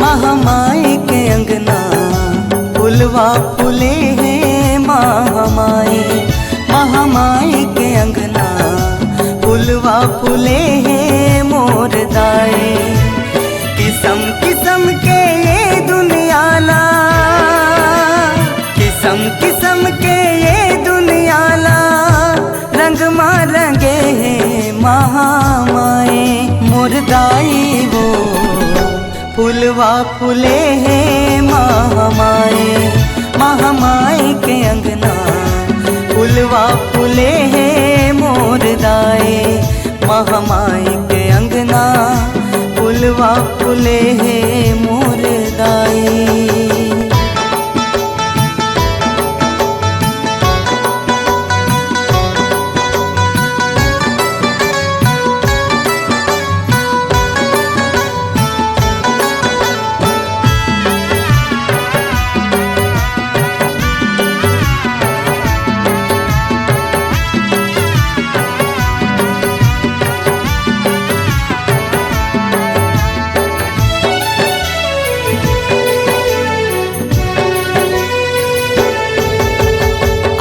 महामाई के अंगना फुलवा फूले हैं महामाई। महामाई के अंगना फुलवा फूले हैं मोर दाए। किस्म किस्म के ये दुनिया ला, किस्म किस्म के ये दुनिया ला, रंग मा रंगे हैं महामाई मोर दाई। वो फुलवा फूले हैं महामाई। महामाई के अंगना फुलवा फूले हैं मोर दाए। महामाई के अंगना फुलवा फूले हैं मोर दाए।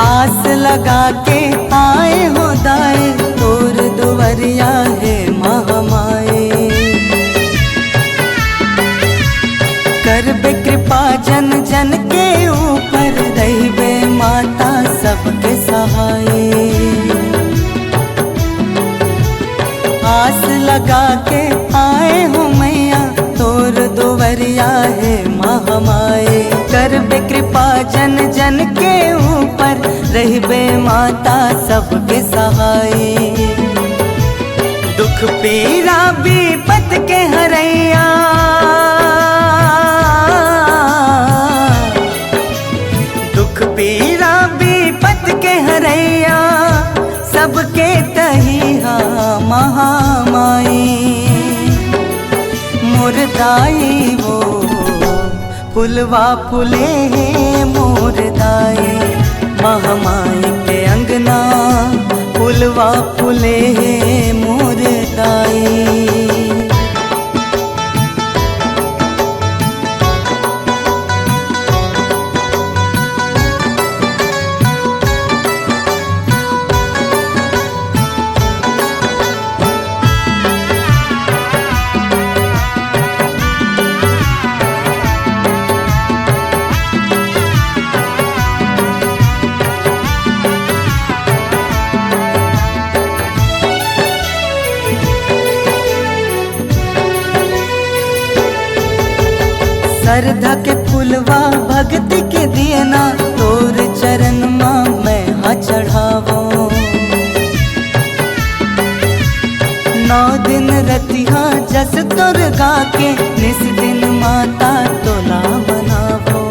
आस लगा के आए हो दाए, तोर दुवरिया है महामाई। कर बे कृपा जन जन के ऊपर, रहिबे माता सबके सहाय। आस लगा के आए हो मैया, तोर दुवरिया है महामाई। कर बे कृपा जन जन के ऊपर, रहिबे माता सबके सहाय। दुख पीरा विपत के हरैया, दुख पीरा विपत के हरैया, सबके तहिया महामाई मोर दाई। वो फुलवा फूले हैं मोर दाई। महामाई के अंगना फुलवा फूले हैं मोर दाई। श्रद्धा के फुलवा भक्ति के दियना, तोर चरण माँ मैं हाँ चढ़ावो। 9 दिन रतिहा जस तोर गा के, निस दिन माता तोला मनावो।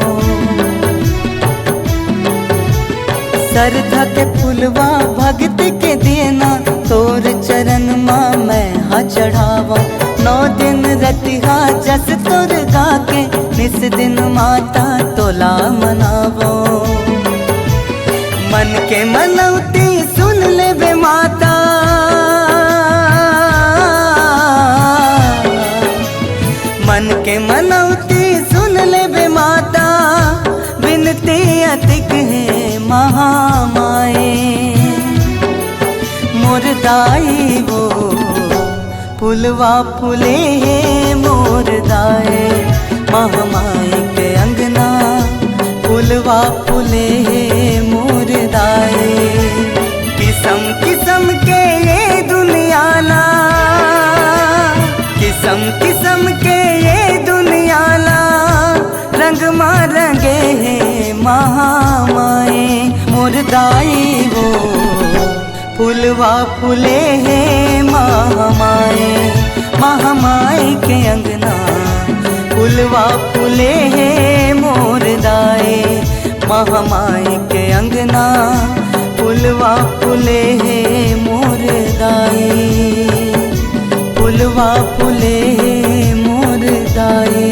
श्रद्धा के फुलवा भक्ति के दियना, तोर चरण माँ मैं हाँ चढ़ावो। 9 दिन रतिहा जस तोर गा के, निस दिन माता तोला मनावो। मन के मनौती सुन ले बे माता, मन के मनौती सुन ले बे माता। विनती अतिक है महामाई मोर दाई। वो फुलवा फूले हैं मोर दाए। महामाई के अंगना फुलवा फूले हैं मोर दाए। किस्म किस्म के ये दुनिया ला, किस्म किस्म के ये दुनिया ला, रंग मा रंगे हैं महामाई मोर दाई। वो फुलवा फूले हैं महामाई। महामाई के अंगना फुलवा फूले हैं मोर दाए। महामाई के अंगना फुलवा फूले हैं मोर दाए। फुलवा फूले हैं मोर दाए।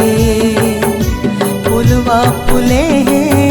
फुलवा फूले हैं